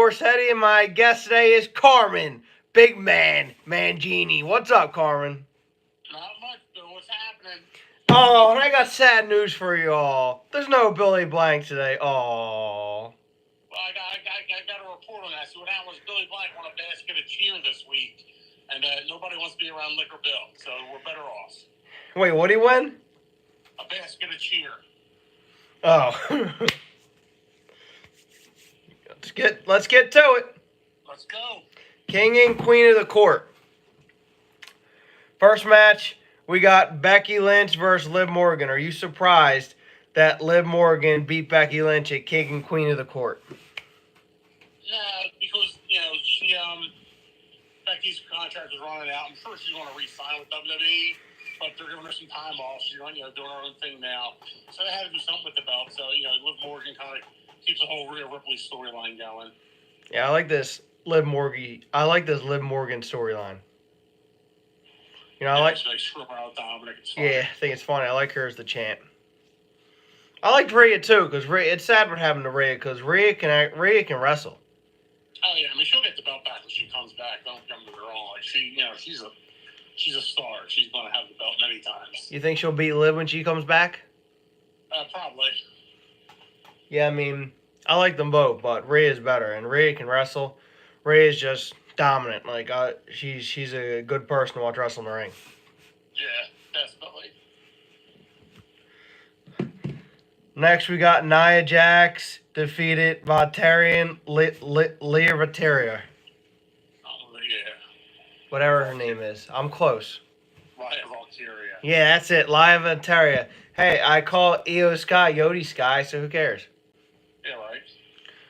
Morsetti, and my guest today is Carmen, Big Man, Mangini. What's up, Carmen? Not much, though. What's happening? Oh, and I got sad news for you all. There's no Billy Blank today. Oh. Well, I got a report on that. So what happened was Billy Blank won a basket of cheer this week, and nobody wants to be around Liquor Bill, so we're better off. Wait, what'd he win? A basket of cheer. Oh. Let's get to it. Let's go. King and Queen of the Court. First match, we got Becky Lynch versus Liv Morgan. Are you surprised that Liv Morgan beat Becky Lynch at King and Queen of the Court? No, because Becky's contract is running out. I'm sure she's going to re-sign with WWE, but they're giving her some time off. She's doing her own thing now, so they had to do something with the belt. So Liv Morgan kind of keeps the whole Rhea Ripley storyline going. Yeah, I like this Liv Morgan. I like this Liv Morgan storyline. I like. Yeah, I think it's funny. I like her as the champ. I liked Rhea too, because it's sad what happened to Rhea, because Rhea can wrestle. Oh yeah, I mean she'll get the belt back when she comes back. Don't get me wrong. Like she's a star. She's going to have the belt many times. You think she'll beat Liv when she comes back? Probably. Yeah, I mean, I like them both, but Rhea's better, and Rhea can wrestle. Rhea's just dominant. Like she's a good person to watch wrestle in the ring. Yeah, definitely. Next, we got Nia Jax defeated Valterian Leah Valteria. Oh yeah. Whatever her name is, I'm close. Leah Valteria. Yeah, that's it, Leah Valteria. Hey, I call Io Sky Yodi Sky, so who cares? Yeah, right.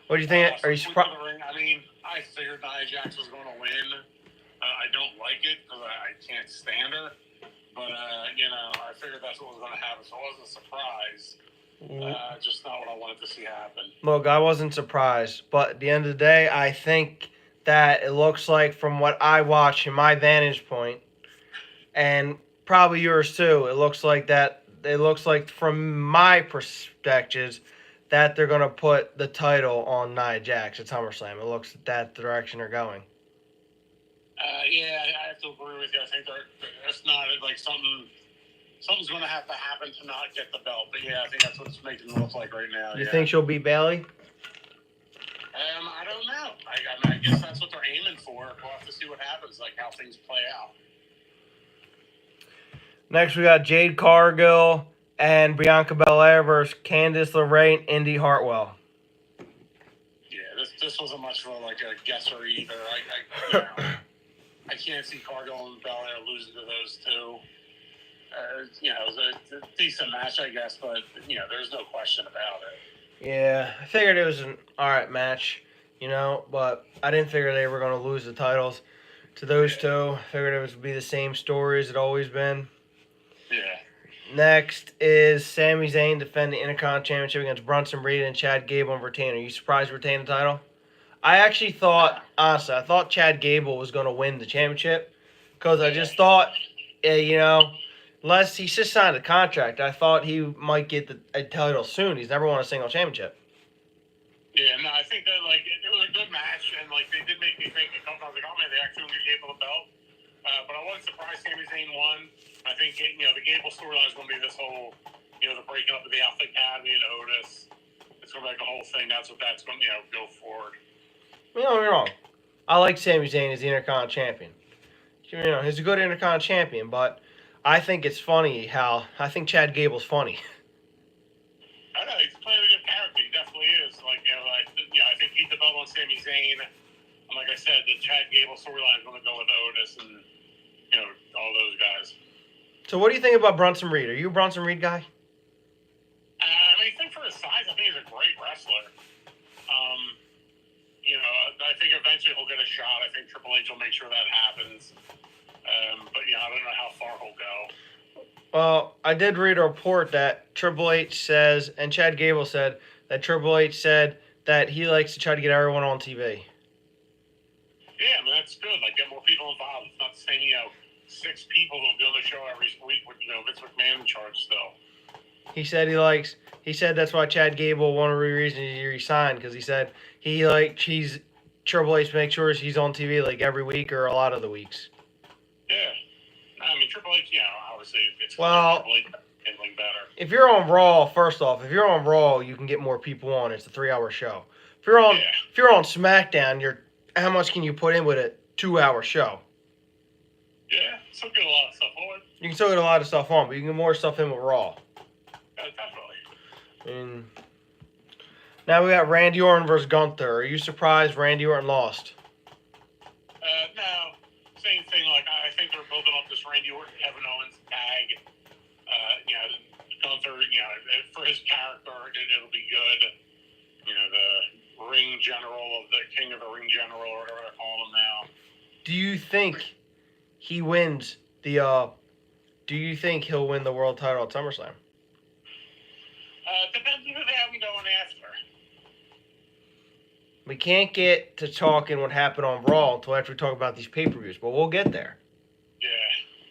What do you think? Are you surprised? I mean, I figured Nia Jax was going to win. I don't like it because I can't stand her. But, I figured that's what was going to happen. So I wasn't surprised. Just not what I wanted to see happen. Look, I wasn't surprised. But at the end of the day, I think that it looks like, from what I watch in my vantage point, and probably yours too, it looks like from my perspectives, that they're going to put the title on Nia Jax at SummerSlam. It looks that direction they're going. Yeah, I have to agree with you. I think it's not like something's going to have to happen to not get the belt. But yeah, I think that's what it's making it look like right now. You think she'll beat Bayley? I don't know. I guess that's what they're aiming for. We'll have to see what happens, like how things play out. Next, we got Jade Cargill and Bianca Belair versus Candice LeRae and Indy Hartwell. Yeah, this wasn't much of a guesser either. I can't see Cargill and Belair losing to those two. It was a decent match, I guess, but there's no question about it. Yeah, I figured it was an alright match, but I didn't figure they were going to lose the titles to those two. I figured it would be the same story as it always been. Yeah. Next is Sami Zayn defending the Intercontinental Championship against Bronson Reed and Chad Gable and retain. Are you surprised to retain the title? I actually thought, honestly, Chad Gable was going to win the championship because I just thought, unless he just signed a contract, I thought he might get a title soon. He's never won a single championship. Yeah, no, I think that it was a good match, and they did make me think a couple times man, they actually gave Gable the belt. But I wasn't surprised Sami Zayn won. I think the Gable storyline is going to be this whole, the breaking up of the Alpha Academy and Otis. It's going to be like a whole thing. That's what that's going to go forward. Don't get me wrong. I like Sami Zayn as the Intercontinental Champion. He's a good Intercontinental Champion, but I think it's funny how I think Chad Gable's funny. I know he's playing a good character. He definitely is. I think he's the belt on Sami Zayn. And like I said, the Chad Gable storyline is going to go with Otis and all those guys. So what do you think about Bronson Reed? Are you a Bronson Reed guy? I think for his size, I think he's a great wrestler. I think eventually he'll get a shot. I think Triple H will make sure that happens. But I don't know how far he'll go. Well, I did read a report that Triple H says, and Chad Gable said, that Triple H said that he likes to try to get everyone on TV. Yeah, that's good. Get more people involved. It's not the same, 6 people who'll be on the show every week with, Vince McMahon in charge still. He said that's why Chad Gable, one of the reasons he resigned, because he said he's Triple H make sure he's on TV like every week or a lot of the weeks. Yeah. I mean, Triple H, obviously, it's Well, Triple H handling better. If you're on Raw, first off, if you're on Raw, you can get more people on. It's a 3-hour show. If you're on SmackDown, how much can you put in with a 2-hour show? Yeah, still get a lot of stuff on. You can still get a lot of stuff on, but you can get more stuff in with Raw. Definitely. And now we got Randy Orton versus Gunther. Are you surprised Randy Orton lost? No. Same thing. Like, I think they're building up this Randy Orton, Kevin Owens tag. Gunther, for his character, it'll be good. The ring general of the king of the ring general, or whatever they call him now. Do you think he wins the? Do you think he'll win the world title at SummerSlam? Depends on who they have him going after. We can't get to talking what happened on Raw until after we talk about these pay-per-views, but we'll get there. Yeah.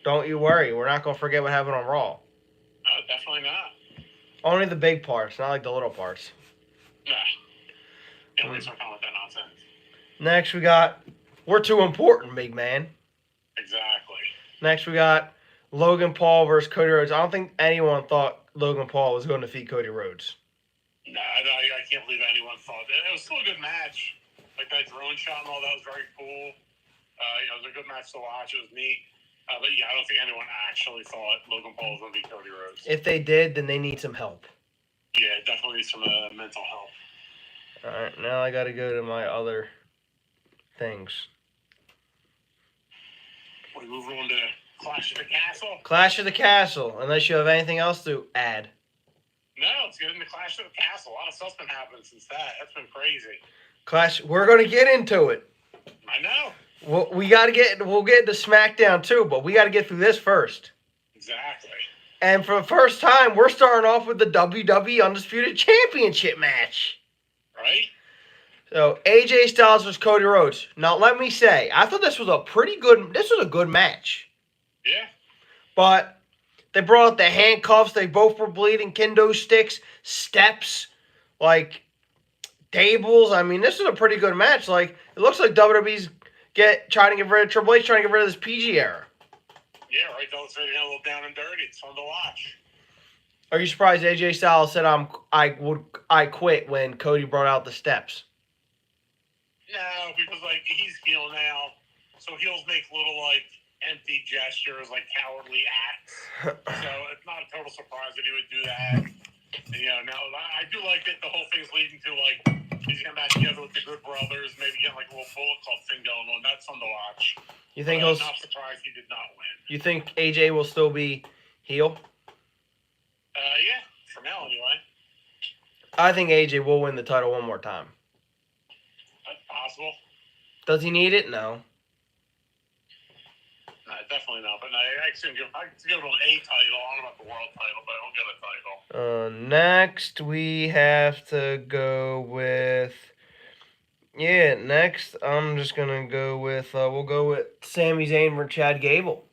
Don't you worry. We're not going to forget what happened on Raw. No, definitely not. Only the big parts, not like the little parts. Nah. Can't waste my time with that nonsense. Next, we got We're Too Important, big man. Exactly. Next, we got Logan Paul versus Cody Rhodes. I don't think anyone thought Logan Paul was going to defeat Cody Rhodes. Nah, I can't believe anyone thought that. It was still a good match. Like that drone shot and all that was very cool. It was a good match to watch. It was neat. But yeah, I don't think anyone actually thought Logan Paul was going to beat Cody Rhodes. If they did, then they need some help. Yeah, definitely some mental help. All right, now I got to go to my other things. We move on to Clash of the Castle. Clash of the Castle, unless you have anything else to add. No, let's get into Clash of the Castle. A lot of stuff's been happening since that. That's been crazy. Clash, we're going to get into it. I know. We'll get into SmackDown too, but we got to get through this first. Exactly. And for the first time, we're starting off with the WWE Undisputed Championship match. Right? So, AJ Styles versus Cody Rhodes. Now, let me say, I thought this was a good match. Yeah. But they brought out the handcuffs. They both were bleeding. Kendo sticks, steps, like tables. I mean, this is a pretty good match. Like, it looks like WWE's trying to get rid of Triple H, trying to get rid of this PG era. Yeah, right. Those are a little down and dirty. It's fun to watch. Are you surprised AJ Styles said I quit when Cody brought out the steps? No, because he's heel now, so heels make little empty gestures, like cowardly acts. So it's not a total surprise that he would do that. And, now I do like that the whole thing's leading to he's gonna match together with the Good Brothers, maybe get a little Bullet Club thing going on. That's fun to watch. You think I'm not surprised he did not win. You think AJ will still be heel? Yeah, for now anyway. I think AJ will win the title one more time. That's possible. Does he need it? No. No, definitely not. But I can give him a title. I don't know about the world title, but he'll get a title. Next we have to go with. Yeah, next I'm just gonna go with. We'll go with Sami Zayn versus Chad Gable.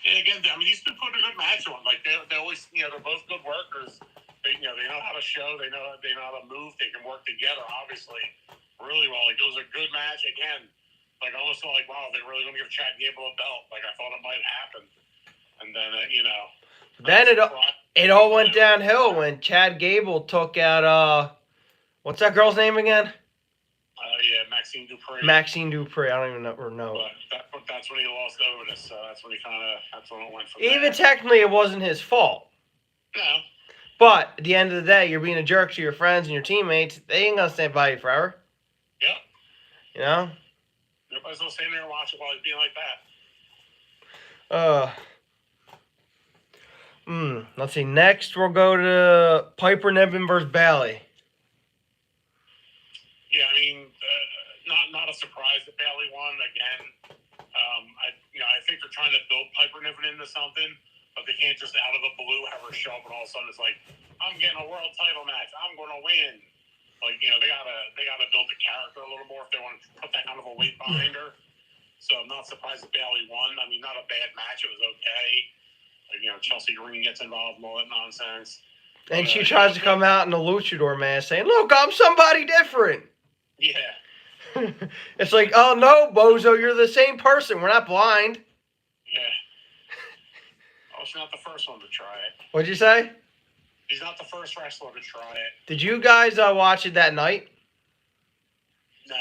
Yeah, again, these two put a good match on. They always, they're both good workers. They know how to show. They know how to move. They can work together, obviously, really well. It was a good match again. I almost felt wow, they're really gonna give Chad Gable a belt. I thought it might happen, and then Then it all went downhill when Chad Gable took out what's that girl's name again? Yeah, Maxine Dupree. Maxine Dupree. I don't even know. But that's when he lost Otis. So that's when it went from Even there. technically, it wasn't his fault. No. But at the end of the day, you're being a jerk to your friends and your teammates. They ain't gonna stand by you forever. Yep. Nobody's gonna stand there and watch it while he's being like that. Let's see. Next, we'll go to Piper Niven versus Bayley. Yeah, not a surprise that Bayley won again. I think they're trying to build Piper Niven into something, but they can't just out of the blue have her show up and all of a sudden it's I'm getting a world title match. I'm gonna win. They gotta build the character a little more if they want to put that kind of a weight behind her. So I'm not surprised that Bayley won. Not a bad match. It was okay. Chelsea Green gets involved and all that nonsense. And she tries to come out in a luchador mask saying, "Look, I'm somebody different." Yeah. It's like, oh no, Bozo, you're the same person. We're not blind. Yeah. Oh, she's not the first one to try it. What'd you say? He's not the first wrestler to try it. Did you guys watch it that night? No.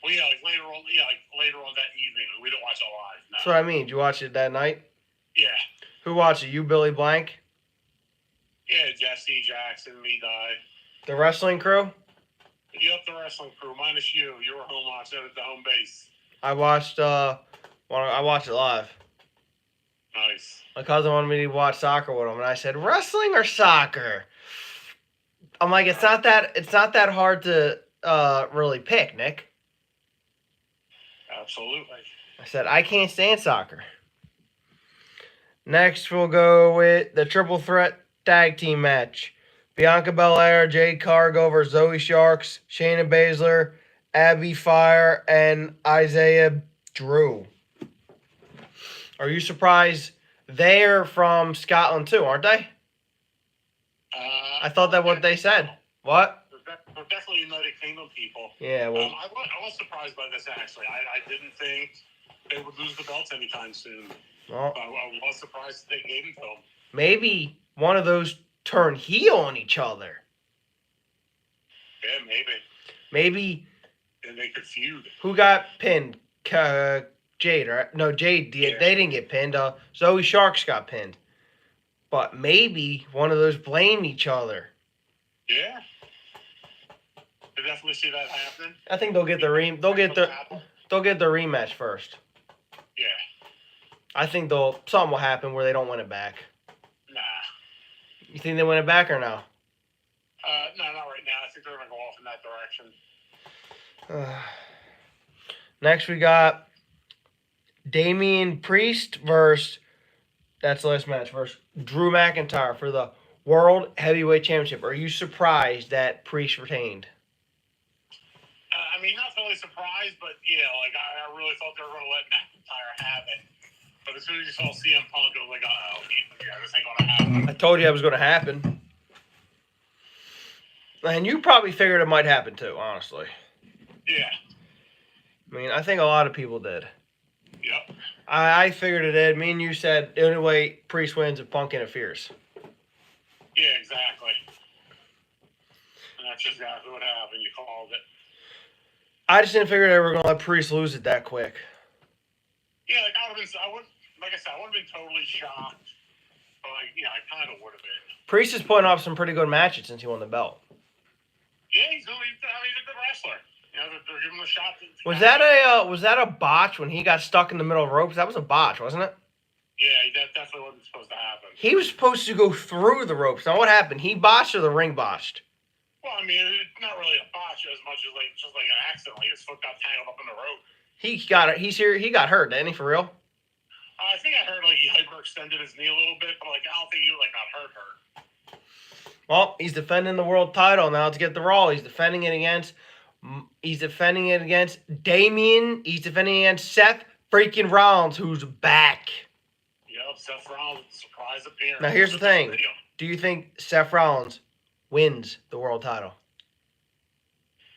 Well, yeah, like later on that evening. We didn't watch it live. No. That's what I mean. Did you watch it that night? Yeah. Who watched it? You, Billy Blank? Yeah, Jesse, Jackson, me, Di. The wrestling crew? Yep, the wrestling crew, minus you. You were home watching at the home base. I watched it live. Nice. My cousin wanted me to watch soccer with him, and I said, wrestling or soccer? I'm like, it's not that hard to really pick, Nick. Absolutely. I said, I can't stand soccer. Next, we'll go with the triple threat tag team match. Bianca Belair, Jade Cargill versus Zoe Sharks, Shayna Baszler, Abby Fire, and Isaiah Drew. Are you surprised they're from Scotland too, aren't they? I thought that's what they said. What? They're definitely United Kingdom people. Yeah, well, I was surprised by this, actually. I didn't think they would lose the belts anytime soon. well, I was surprised they gave them to them. maybe one of those turn heel on each other. Yeah, maybe. Maybe And they could feud. who got pinned? Jade, right? No, Jade. Yeah. They didn't get pinned. Zoe Sharks got pinned. But maybe one of those blame each other. Yeah. I definitely see that happening. I think they'll get the rematch first. Yeah. I think something will happen where they don't win it back. Nah. You think they win it back or no? No, not right now. I think they're going to go off in that direction. Next, we got Damian Priest versus Drew McIntyre for the World Heavyweight Championship. Are you surprised that Priest retained? I mean, not totally surprised, but yeah, like I really thought they were going to let McIntyre have it. But as soon as you saw CM Punk, I was like, oh, yeah, this ain't going to happen. I told you that was going to happen. And you probably figured it might happen too, honestly. Yeah. I mean, I think a lot of people did. Yep. I figured it did. Me and you said the only way Priest wins if Punk interferes. Yeah, exactly. And that's just exactly what happened. You called it. I just didn't figure they were going to let Priest lose it that quick. Yeah, like I wouldn't have been totally shocked. But like, yeah, I kind of would have been. Priest is putting up some pretty good matches since he won the belt. Yeah, he's a good wrestler. You know, they're giving him a shot. Was that a botch when he got stuck in the middle of ropes? That was a botch, wasn't it? Yeah, that definitely wasn't supposed to happen. He was supposed to go through the ropes. Now what happened? He botched or the ring botched? Well, I mean, it's not really a botch as much as just like an accident. Like his foot got tangled up in the rope. He got hurt, didn't he, for real? I think I heard like he hyperextended his knee a little bit, but like I don't think he got hurt. Well, he's defending the world title now to get the Raw. He's defending it against Damien. He's defending against Seth freaking Rollins, who's back. Yep, Seth Rollins, surprise appearance. Now here's the thing. Do you think Seth Rollins wins the world title?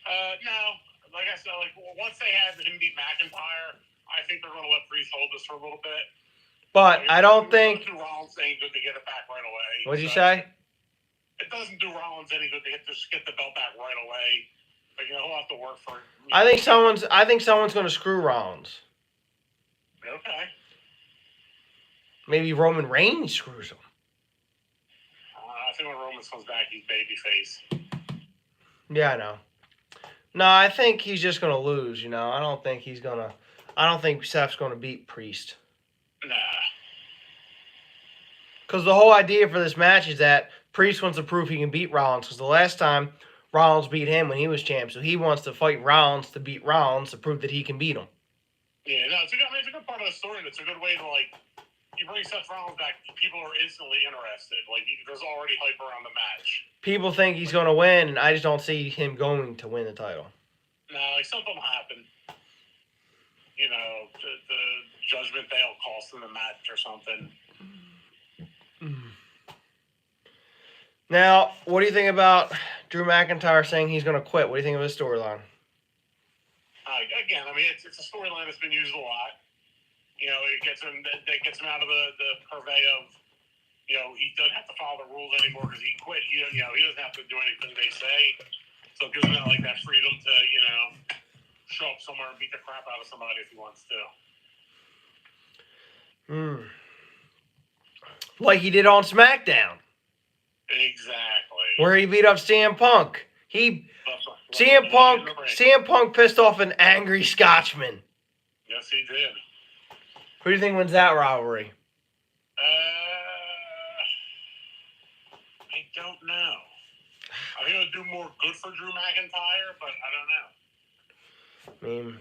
No. Like I said, once they had him beat McIntyre, I think they're going to let Priest hold this for a little bit. But I don't think. Rollins ain't good to get it back right away. What'd you say? It doesn't do Rollins any good to get the belt back right away. But he'll have to work for it. I think someone's going to screw Rollins. Okay. Maybe Roman Reigns screws him. I think when Roman comes back, he's babyface. Yeah, I know. No, I think he's just going to lose, you know. I don't think Seth's going to beat Priest. Nah. Because the whole idea for this match is that Priest wants to prove he can beat Rollins. Because the last time Rollins beat him when he was champ, so he wants to fight Rollins to beat Rollins to prove that he can beat him. Yeah, no, it's a good part of the story, and it's a good way to, you bring Seth Rollins back, people are instantly interested. There's already hype around the match. People think he's going to win, and I just don't see him going to win the title. No, something will happen. You know, the Judgment Day will cost him the match or something. Now, what do you think about Drew McIntyre saying he's going to quit? What do you think of his storyline? Again, I mean, it's a storyline that's been used a lot. You know, it gets him out of the purvey of, you know, he doesn't have to follow the rules anymore because he quit. You know, he doesn't have to do anything they say. So it gives him like that freedom to, you know, show up somewhere and beat the crap out of somebody if he wants to. Like he did on SmackDown. Exactly. Where he beat up CM Punk. CM Punk pissed off an angry Scotsman. Yes, he did. Who do you think wins that rivalry? I don't know. I think it would do more good for Drew McIntyre, but I don't know. I mean,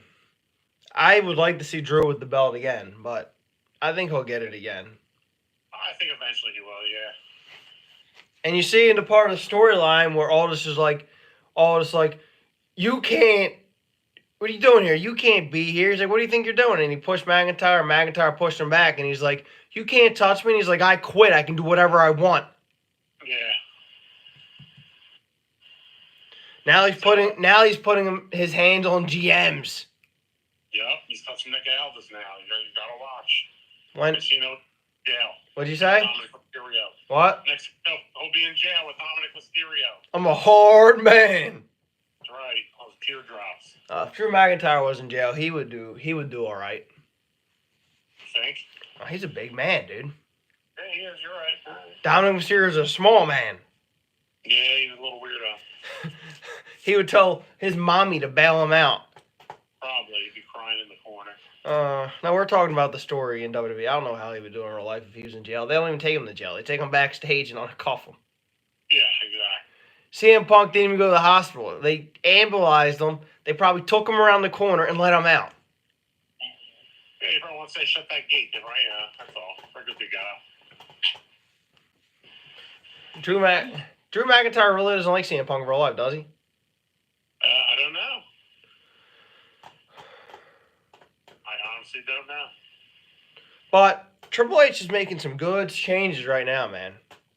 I would like to see Drew with the belt again, but I think he'll get it again. I think eventually he will, yeah. And you see in the part of the storyline where Aldis is like, you can't, what are you doing here? You can't be here. He's like, what do you think you're doing? And he pushed McIntyre, and McIntyre pushed him back, and he's like, you can't touch me. And he's like, I quit. I can do whatever I want. Yeah. Now he's putting his hands on GMs. Yep, he's touching Nick Aldis now. You gotta watch. When? Jail. What'd you say? Dominic Mysterio. What? Next, he'll be in jail with Dominic Mysterio. I'm a hard man. That's right. Those teardrops. If Drew McIntyre was in jail, he would do all right. You think? He's a big man, dude. Yeah, he is. You're right. Dominic Mysterio is a small man. Yeah, he's a little weirdo. He would tell his mommy to bail him out. Probably. He'd be crying in the corner. Now we're talking about the story in WWE. I don't know how he would do in real life if he was in jail. They don't even take him to jail. They take him backstage and uncuff him. Yeah, exactly. CM Punk didn't even go to the hospital. They ambulanced him. They probably took him around the corner and let him out. Yeah, you probably want to say shut that gate, then, right? Yeah, that's all. We're good to go. Drew McIntyre really doesn't like CM Punk in real life, does he? I don't know. I honestly don't know. But Triple H is making some good changes right now, man.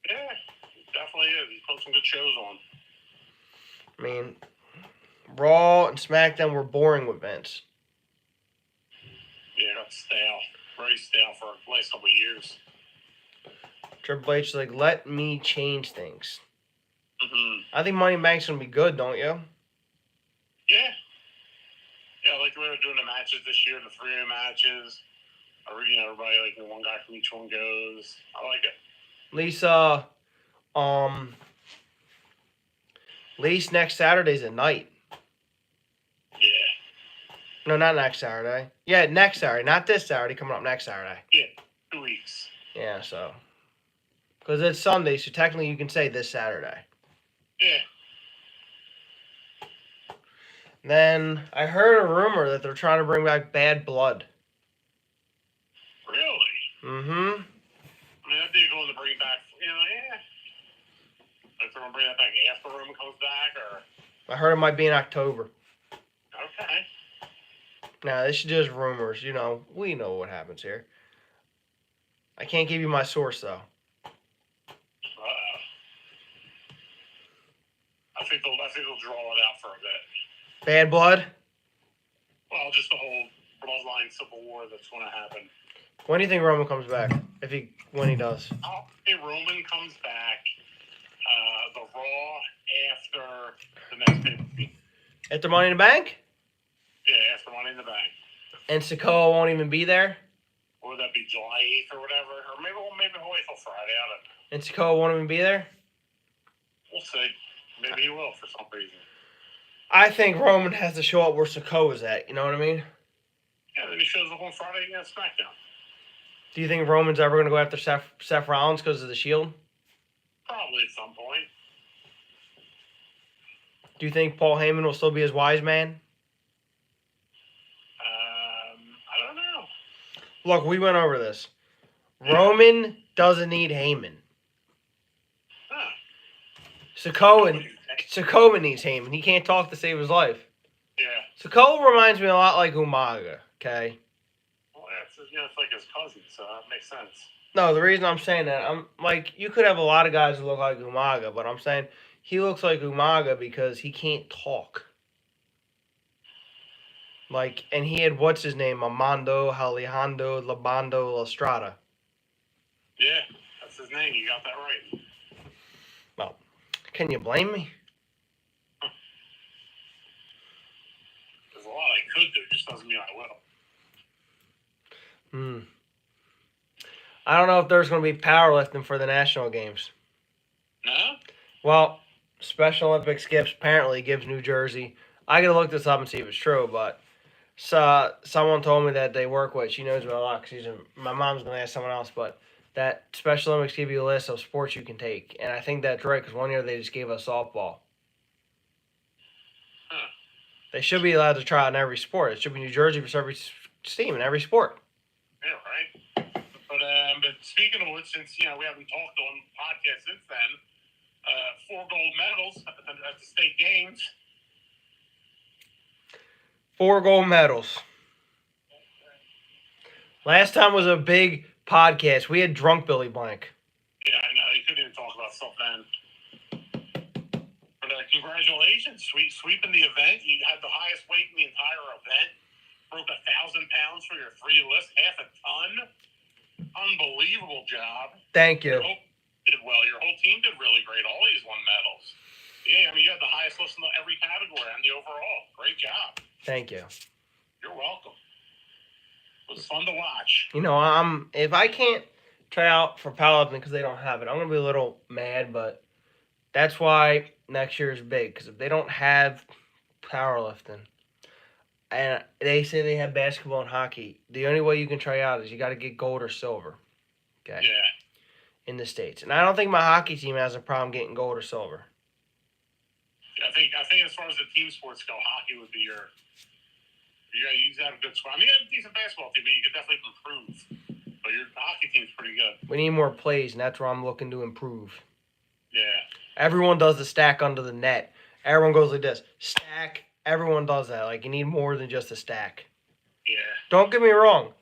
Yeah, he definitely is. He's put some good shows on. I mean, Raw and SmackDown were boring with Vince. Yeah, that's stale. Very stale for the last couple of years. Triple H is like, let me change things. Mm-hmm. I think Money in the Bank's going to be good, don't you? Yeah. Yeah, I like the way they're doing the matches this year, the 3 matches. Everybody, like, one guy from each one goes. I like it. At least next Saturday's at night. Yeah. No, not next Saturday. Yeah, next Saturday. Not this Saturday, coming up next Saturday. Yeah, 2 weeks. Yeah, so. Because it's Sunday, so technically you can say this Saturday. Yeah. Then I heard a rumor that they're trying to bring back Bad Blood. Really? Mm-hmm. I mean, that'd be going to bring back, yeah. If they're going to bring that back after Roman comes back, or? I heard it might be in October. Okay. Now, this is just rumors. We know what happens here. I can't give you my source, though. I think they'll draw it out for a bit. Bad Blood? Well, just the whole bloodline civil war that's going to happen. When do you think Roman comes back? When he does? I'll say Roman comes back the Raw after the next pay-per-view. After Money in the Bank? Yeah, after Money in the Bank. And Sikoa won't even be there? Or would that be July 8th or whatever? Or maybe he'll wait till Friday. I don't know. And Sikoa won't even be there? We'll see. Maybe he will for some reason. I think Roman has to show up where Sikoa's at. You know what I mean? Yeah, then he shows up on Friday against SmackDown. Do you think Roman's ever going to go after Seth Rollins because of the Shield? Probably at some point. Do you think Paul Heyman will still be his wise man? I don't know. Look, we went over this. Roman doesn't need Heyman. Huh. Sikoa needs Heyman. He can't talk to save his life. Yeah. Sikoa reminds me a lot like Umaga, okay? Well, it's like his cousin, so that makes sense. No, the reason I'm saying that, I'm like, you could have a lot of guys who look like Umaga, but I'm saying he looks like Umaga because he can't talk. Like, and he had what's his name, Amando Alejandro Labando Lastrada. Yeah, that's his name. You got that right. Well, can you blame me? There's a lot I could do, just doesn't mean I will. I don't know if there's going to be powerlifting for the national games. No? Well, Special Olympic skips apparently gives New Jersey. I gotta look this up and see if it's true, but someone told me that they work with. She knows about a lot. My mom's gonna ask someone else, but that Special Olympics give you a list of sports you can take, and I think that's right because one year they just gave us softball. Huh. They should be allowed to try out in every sport. It should be New Jersey for every team in every sport. Yeah, right. But speaking of which, since we haven't talked on podcast since then, 4 gold medals at the state games. 4 gold medals. Last time was a big podcast. We had drunk Billy Blank. Yeah, I know. You couldn't even talk about stuff then. But congratulations, sweeping the event. You had the highest weight in the entire event. Broke 1,000 pounds for your 3 lifts, half a ton. Unbelievable job. Thank you. Did well. Your whole team did really great. All these won medals. Yeah, I mean, you had the highest list in every category and the overall. Great job. Thank you. You're welcome. It was fun to watch. You know, if I can't try out for powerlifting because they don't have it, I'm gonna be a little mad. But that's why next year is big because if they don't have powerlifting, and they say they have basketball and hockey, the only way you can try out is you got to get gold or silver. Okay. Yeah. In the States, and I don't think my hockey team has a problem getting gold or silver. I think as far as the team sports go, hockey would be your. You have a good squad. I mean, you have a decent basketball team, but you could definitely improve. But your hockey team's pretty good. We need more plays, and that's where I'm looking to improve. Yeah. Everyone does the stack under the net. Everyone goes like this. Stack. Everyone does that. Like, you need more than just a stack. Yeah. Don't get me wrong.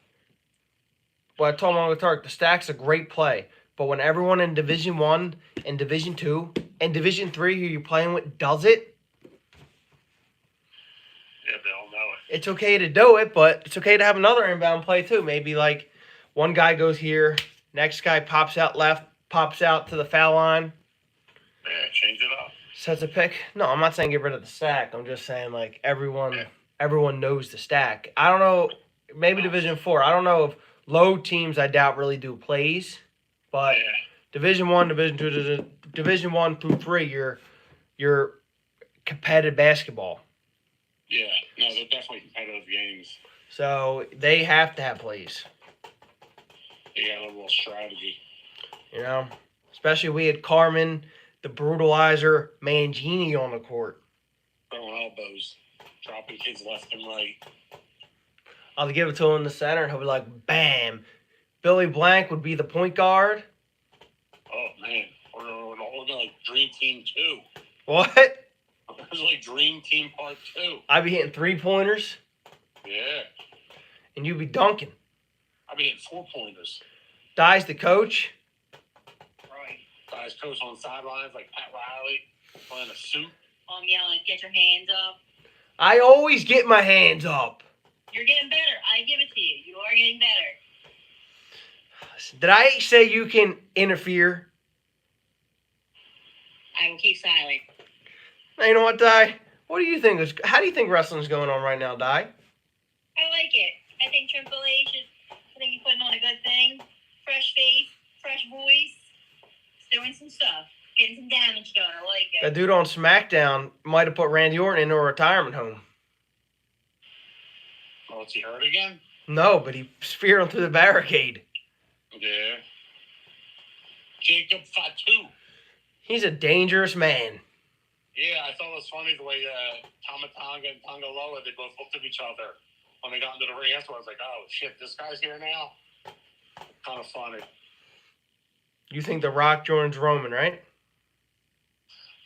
But I told my Uncle Tark, the stack's a great play. But when everyone in Division 1 and Division 2 and Division 3 who you're playing with does it, yeah, they all know it. It's okay to do it, but it's okay to have another inbound play too. Maybe like one guy goes here, next guy pops out left, pops out to the foul line. Yeah, change it up. Sets a pick. No, I'm not saying get rid of the stack. I'm just saying like everyone knows the stack. I don't know, maybe Division 4. I don't know if low teams I doubt really do plays, but Division 1, Division 2, Division 1 through 3, you're competitive basketball. Yeah, no, they're definitely competitive games. So they have to have plays. Yeah, a little strategy. You know, especially we had Carmen, the brutalizer, Mangini on the court. Throwing elbows, dropping kids left and right. I'll give it to him in the center, and he'll be like, bam. Billy Blank would be the point guard. Oh, man. We're like Dream Team 2. What? It was like Dream Team Part 2. I'd be hitting 3-pointers. Yeah. And you'd be dunking. I'd be hitting 4-pointers. Dye's the coach. Right. Dye's coach on the sidelines like Pat Riley, wearing a suit. I'm yelling, get your hands up. I always get my hands up. You're getting better. I give it to you. You are getting better. Did I say you can interfere? I will keep silent. Now, you know what, Dye? What do you think? How do you think wrestling's going on right now, Dye? I like it. I think Triple H I think he's putting on a good thing. Fresh face, fresh voice. He's doing some stuff. Getting some damage done. I like it. That dude on SmackDown might have put Randy Orton into a retirement home. Oh, is he hurt again? No, but he speared him through the barricade. Yeah. Jacob Fatu. He's a dangerous man. Yeah, I thought it was funny the way Tama Tonga and Tonga Loa, they both looked at each other when they got into the ring afterwards. Like, oh, shit, this guy's here now? Kind of funny. You think The Rock joins Roman, right?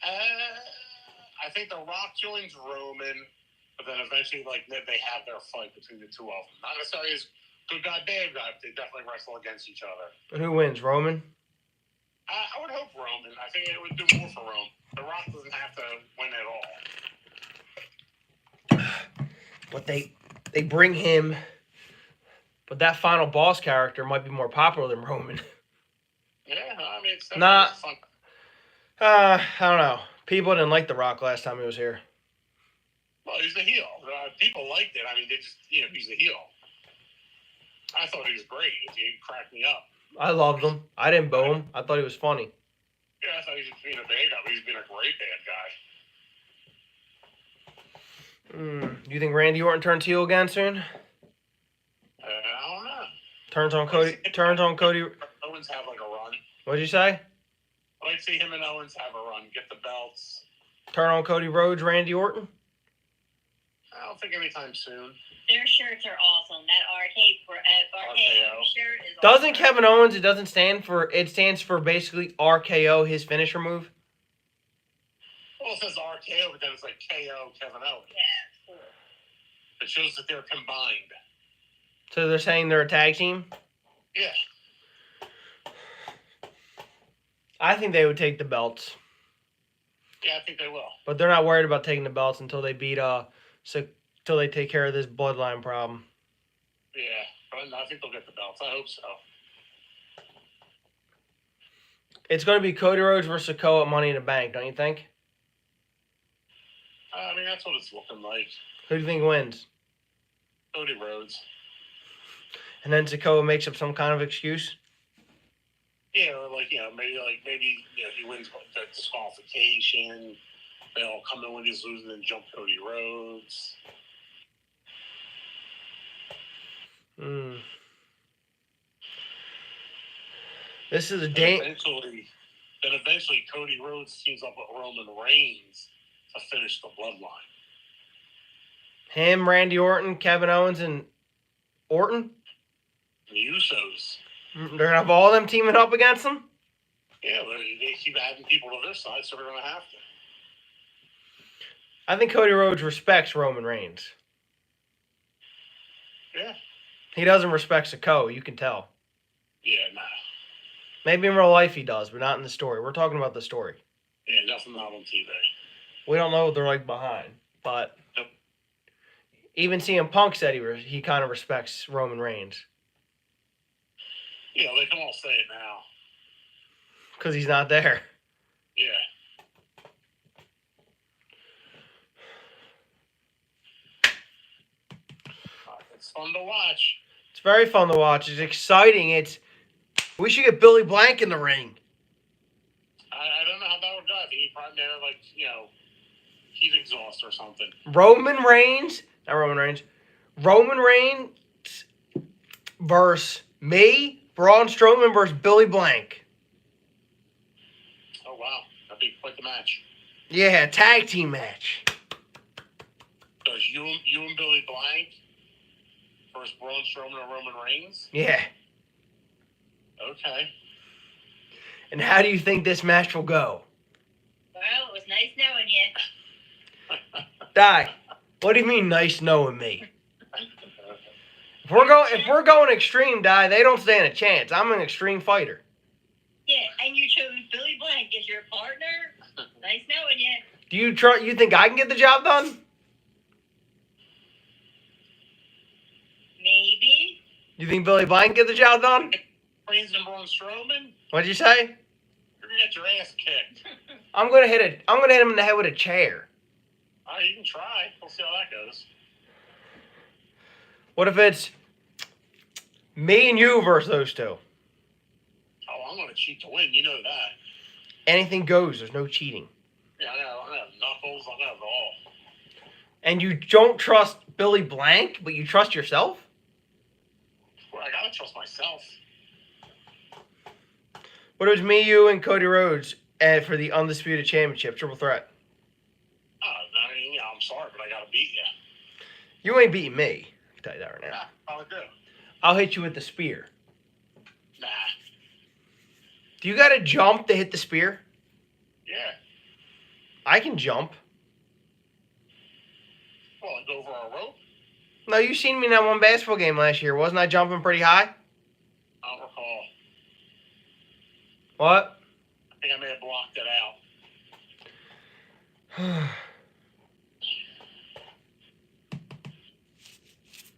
I think The Rock joins Roman, but then eventually, like, they have their fight between the two of them. Not necessarily as good guy, bad guy, but they definitely wrestle against each other. And who wins, Roman? I would hope Roman. I think it would do more for Roman. The Rock doesn't have to win at all. But they they bring him, but that final boss character might be more popular than Roman. Yeah, I mean, it's Nah. fun. I don't know. People didn't like The Rock last time he was here. Well, he's the heel. People liked it. I mean, they just, he's a heel. I thought he was great. He cracked me up. I loved him. I didn't boo him. I thought he was funny. Yeah, I thought he was being a bad guy, but he's been a great bad guy. You think Randy Orton turns heel again soon? I don't know. Turns on Cody. Owens have like a run. What'd you say? I'd like to see him and Owens have a run, get the belts. Turn on Cody Rhodes, Randy Orton? I don't think anytime soon. Their shirts are awesome. That RKO shirt is Doesn't awesome. Kevin Owens, it stands for basically RKO, his finisher move? Well, it says RKO, but then it's like KO Kevin Owens. Yeah, cool. It shows that they're combined. So they're saying they're a tag team? Yeah. I think they would take the belts. Yeah, I think they will. But they're not worried about taking the belts until they until they take care of this bloodline problem. Yeah, but I think they'll get the belts. I hope so. It's going to be Cody Rhodes versus Sikoa at Money in the Bank, don't you think? I mean, that's what it's looking like. Who do you think wins? Cody Rhodes. And then Sikoa makes up some kind of excuse? Yeah, or maybe he wins the disqualification. They'll come in when he's losing and jump Cody Rhodes. This is a Eventually Cody Rhodes teams up with Roman Reigns to finish the bloodline. Him, Randy Orton, Kevin Owens, and Orton? The Usos. They're going to have all of them teaming up against them? Yeah, they keep adding people to their side, so they're going to have to. I think Cody Rhodes respects Roman Reigns. Yeah. He doesn't respect Sikoa, you can tell. Yeah, nah. Maybe in real life he does, but not in the story. We're talking about the story. Yeah, nothing not on TV. We don't know what they're like behind, but Nope. even CM Punk said he kind of respects Roman Reigns. Yeah, they can all say it now. Because he's not there. Yeah. It's fun to watch. It's very fun to watch. It's exciting. We should get Billy Blank in the ring. I don't know how that would go. I think he'd probably heat exhaust or something. Roman Reigns versus me, Braun Strowman versus Billy Blank. Oh, wow. That'd be quite the match. Yeah, tag team match. Does you and Billy Blank versus Braun Strowman and Roman Reigns? Yeah. Okay. And how do you think this match will go? Well, it was nice knowing you. Di, what do you mean nice knowing me? If we're going extreme, Di, they don't stand a chance. I'm an extreme fighter. Yeah, and you chose Billy Blank as your partner. Nice knowing you. Do you think I can get the job done? Maybe. You think Billy Blank can get the job done? Reigns and Braun Strowman? What'd you say? You're gonna get your ass kicked. I'm gonna hit him in the head with a chair. All right, you can try. We'll see how that goes. What if it's me and you versus those two? Oh, I'm gonna cheat to win. You know that. Anything goes. There's no cheating. Yeah, I'm gonna have knuckles. I'm gonna have it all. And you don't trust Billy Blank, but you trust yourself? Well, I gotta trust myself. What if it was me, you, and Cody Rhodes for the Undisputed Championship, triple threat? I mean, I'm sorry, but I gotta beat you. You ain't beating me. I can tell you that right now. Nah, I'll do. I'll hit you with the spear. Nah. Do you gotta jump to hit the spear? Yeah. I can jump. Well, I go over a rope. No, you seen me in that one basketball game last year. Wasn't I jumping pretty high? I don't recall. What? I think I may have blocked it out.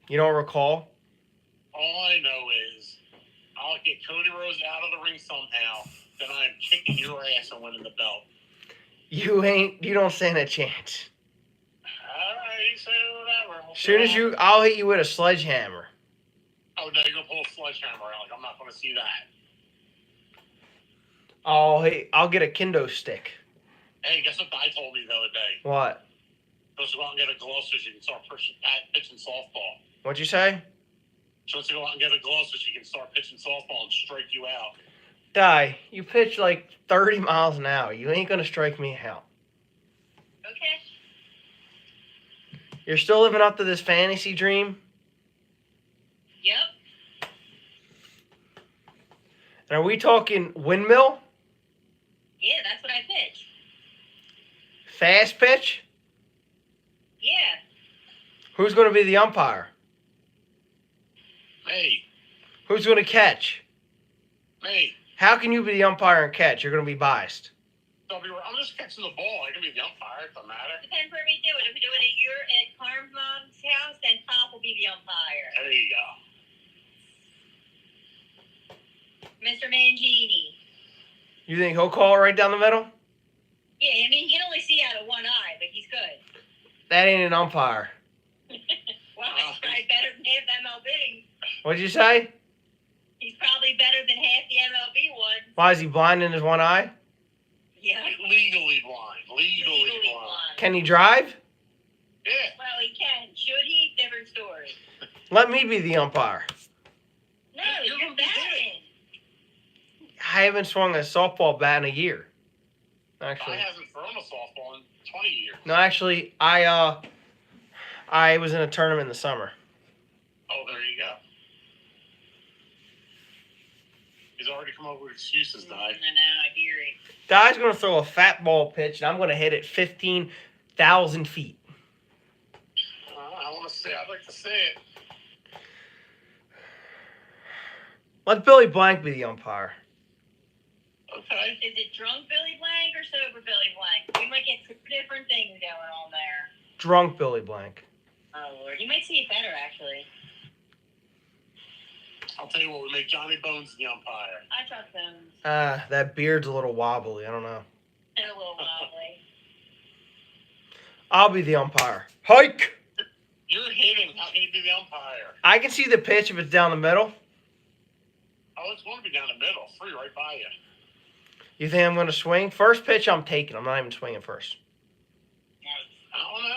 You don't recall? All I know is I'll get Cody Rhodes out of the ring somehow. Then I'm kicking your ass and winning the belt. You don't stand a chance. All right, so whatever. We'll see Soon what as happens. I'll hit you with a sledgehammer. Oh, no, you're going to pull a sledgehammer out. Like, I'm not going to see that. I'll get a kendo stick. Hey, guess what Di told me the other day? What? Supposed to go out and get a glove so she can start pitching softball. What'd you say? Supposed to go out and get a glove so she can start pitching softball and strike you out. Di, you pitch like 30 miles an hour. You ain't gonna strike me out. Okay. You're still living up to this fantasy dream? Yep. And are we talking windmill? Yeah, that's what I pitch. Fast pitch? Yeah. Who's gonna be the umpire? Me. Who's gonna catch? Me. How can you be the umpire and catch? You're gonna be biased. I'm just catching the ball. I can be the umpire. It doesn't matter. Depends where we do it. If we do it at Carm's mom's house, then Pop will be the umpire. There you go. Mr. Mangini. You think he'll call it right down the middle? Yeah, I mean, he can only see out of one eye, but he's good. That ain't an umpire. Well, he's probably better than half the MLB. What'd you say? He's probably better than half the MLB ones. Why, is he blind in his one eye? Yeah. Legally blind. Legally blind. Can he drive? Yeah. Well, he can. Should he? Different story. Let me be the umpire. No, You're you're gonna be batting. I haven't swung a softball bat in a year. Actually. I haven't thrown a softball in 20 years. No, actually, I was in a tournament in the summer. Oh, there you go. He's already come up with excuses, Di. I know, I hear it. Di's going to throw a fat ball pitch, and I'm going to hit it 15,000 feet. I want to see. I'd like to see it. Let Billy Blank be the umpire. Okay. Is it drunk Billy Blank or sober Billy Blank? We might get two different things going on there. Drunk Billy Blank. Oh, Lord. You might see it better, actually. I'll tell you what, we make Johnny Bones the umpire. I trust him. That beard's a little wobbly. I don't know. And a little wobbly. I'll be the umpire. Hike! You're hitting. How can you be the umpire? I can see the pitch if it's down the middle. Oh, it's going to be down the middle. Free right by you. You think I'm going to swing? First pitch, I'm taking. I'm not even swinging first. I don't know.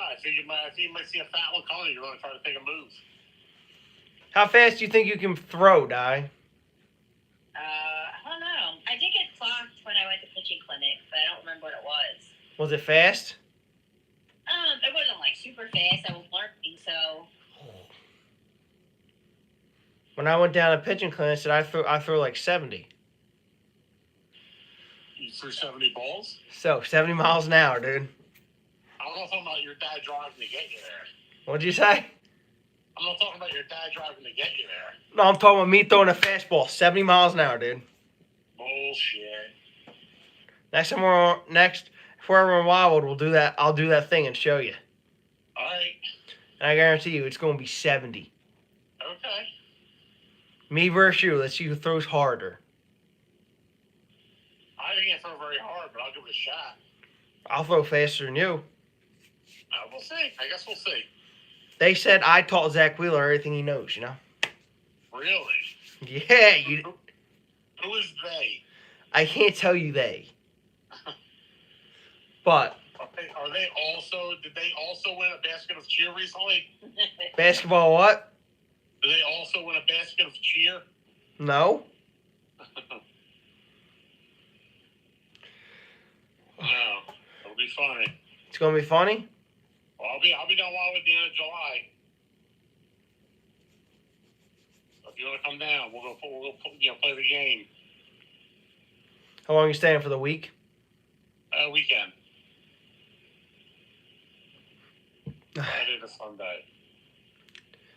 I think you might see a fat one coming. You're going to try to take a move. How fast do you think you can throw, Di? I don't know. I did get clocked when I went to pitching clinic, but I don't remember what it was. Was it fast? It wasn't like super fast. I was learning, so. When I went down to pitching clinic, I said I throw like 70. You threw 70 balls? So 70 miles an hour, dude. I'm not talking about your dad driving to get you there. What'd you say? I'm not talking about your dad driving to get you there. No, I'm talking about me throwing a fastball, 70 miles an hour, dude. Bullshit. If we're ever in Wildwood, we'll do that. I'll do that thing and show you. All right. And I guarantee you, it's going to be 70. Okay. Me versus you. Let's see who throws harder. I can't throw very hard, but I'll give it a shot. I'll throw faster than you. We'll see. I guess we'll see. They said I taught Zach Wheeler everything he knows, you know? Really? Yeah, Who is they? I can't tell you they. But Did they also win a basket of cheer recently? basketball what? Did they also win a basket of cheer? No. No. It'll be funny. It's going to be funny? Well, I'll be down Wild at the end of July. So if you want to come down, we'll go play the game. How long are you staying for the week? Weekend. Friday to Sunday.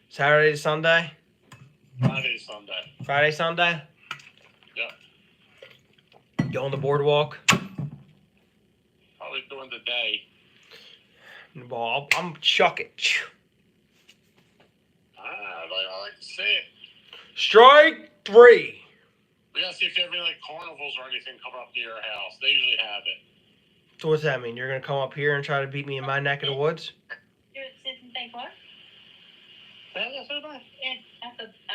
Saturday to Sunday? Friday to Sunday. Friday, Sunday? Yep. Go on the boardwalk? Probably during the day. Well, I'm chuck it. That's it. Strike 3. We gotta see if they have any like carnivals or anything coming up near our house. They usually have it. So what's that mean? You're gonna come up here and try to beat me in my neck of the woods? You're at Citizen Bank Park? Yeah, that's what I.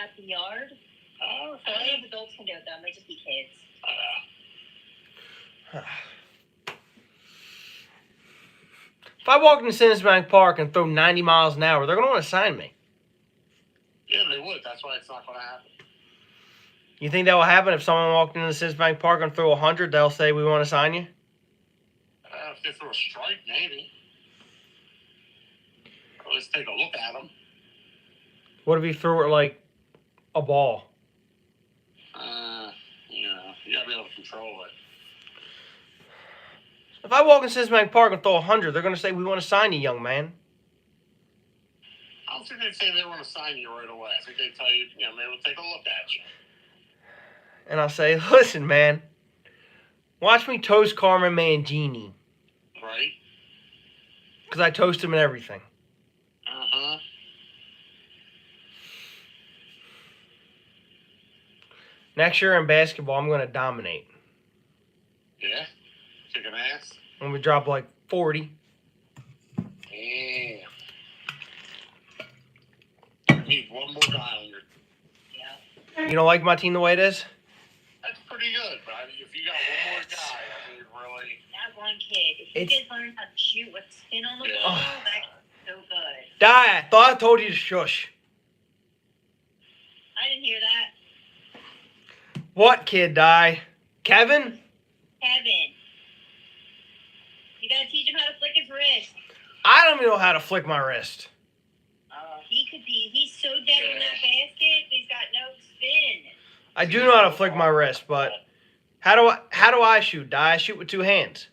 At the yard? Oh, I don't know okay. if adults can do it, though. It might just be kids. If I walk into Citizens Bank Park and throw 90 miles an hour, they're gonna want to sign me. Yeah, they would. That's why it's not gonna happen. You think that will happen if someone walked into Citizens Bank Park and threw 100? They'll say we want to sign you. If they throw a strike, maybe. Or at least take a look at them. What if he threw it like a ball? You gotta be able to control it. If I walk in Citizens Bank Park and throw 100, they're gonna say we want to sign you, young man. I don't think they'd say they want to sign you right away. I think they'd tell you, maybe we'll take a look at you. And I'll say, listen, man, watch me toast Carmen Mangini. Right? Because I toast him and everything. Uh-huh. Next year in basketball, I'm going to dominate. Yeah? Kicking ass? I'm going to drop like 40. Damn. You need one more guy on your... Yeah. You don't like my team the way it is? That's pretty good, but if you got one more guy, I mean, really... That one kid. If you It's- could learn how to shoot with spin on the Yeah. ball, that's so good. Die, I thought I told you to shush. I didn't hear that. What kid, Die? Kevin? Kevin. You gotta teach him how to flick his wrist. I don't even know how to flick my wrist. He's so dead on that basket, he's got no spin. I do know how to flick my wrist, but how do I shoot, Die? I shoot with 2 hands.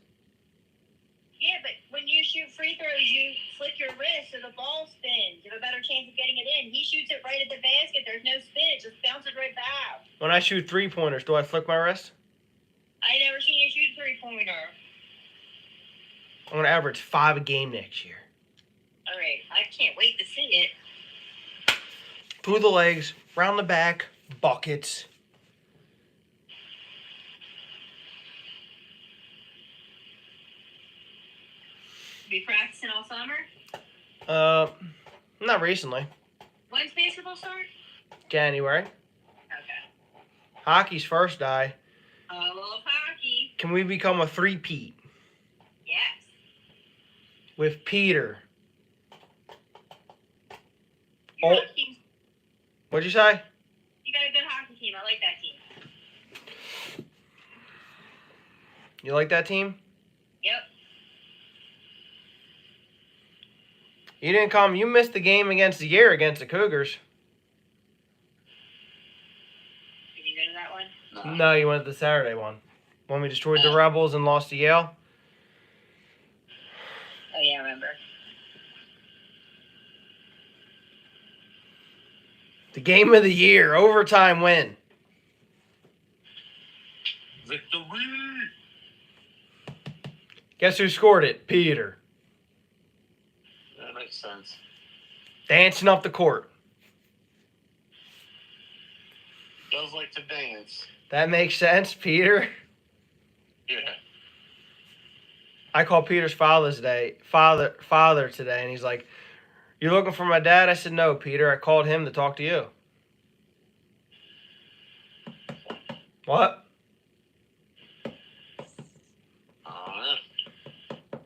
Yeah, but when you shoot free throws, you flick your wrist so the ball spins. You have a better chance of getting it in. He shoots it right at the basket. There's no spin. It just bounces right back. When I shoot 3-pointers, do I flick my wrist? I never seen you shoot three-pointer. I'm going to average 5 a game next year. All right, I can't wait to see it. Through the legs, round the back, buckets. Be practicing all summer. Not recently. When's basketball start? January. Okay. Hockey's first, Die. I love hockey. Can we become a 3-peat Yes. with Peter? You got, Oh. a team. What'd you say? You got a good hockey team. I like that team. You like that team? Yep. You didn't come. You missed the game against the year against the Cougars. Did you go to that one? No, you went to the Saturday one. When we destroyed the Rebels and lost to Yale. Oh, yeah, I remember. The game of the year, overtime win. Victory! Guess who scored it? Peter. That makes sense. Dancing up the court. Does like to dance. That makes sense, Peter. Yeah. I called Peter's father today, and he's like, "You looking for my dad?" I said, "No, Peter. I called him to talk to you." What?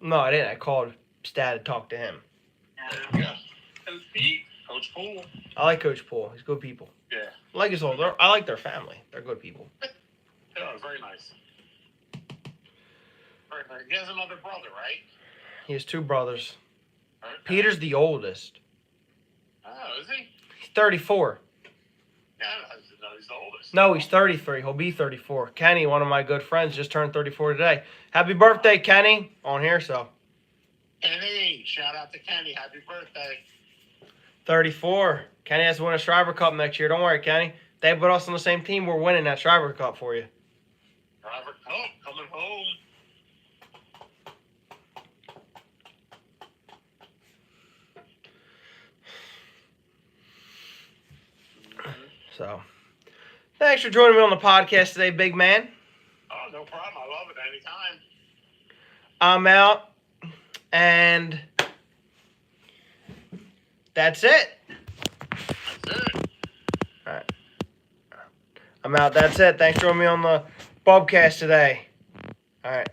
No, I didn't. I called his dad to talk to him. There you go. Coach Pete. Coach Poole. I like Coach Poole. He's good people. Yeah. I like his whole. I like their family. They're good people. Yeah, very nice. Very nice. He has another brother, right? He has 2 brothers. Okay. Peter's the oldest. Oh, is he? He's 34. Yeah, no, he's the oldest. No, he's 33. He'll be 34. Kenny, one of my good friends, just turned 34 today. Happy birthday, Kenny. On here, so. Kenny, shout out to Kenny. Happy birthday. 34. Kenny has to win a Shriver Cup next year. Don't worry, Kenny. They put us on the same team. We're winning that Shriver Cup for you. Driver Cup coming home. So, thanks for joining me on the podcast today, big man. Oh, no problem. I love it. Anytime. I'm out, and that's it. That's it. All right. I'm out. That's it. Thanks for joining me on the Bubcast today. All right.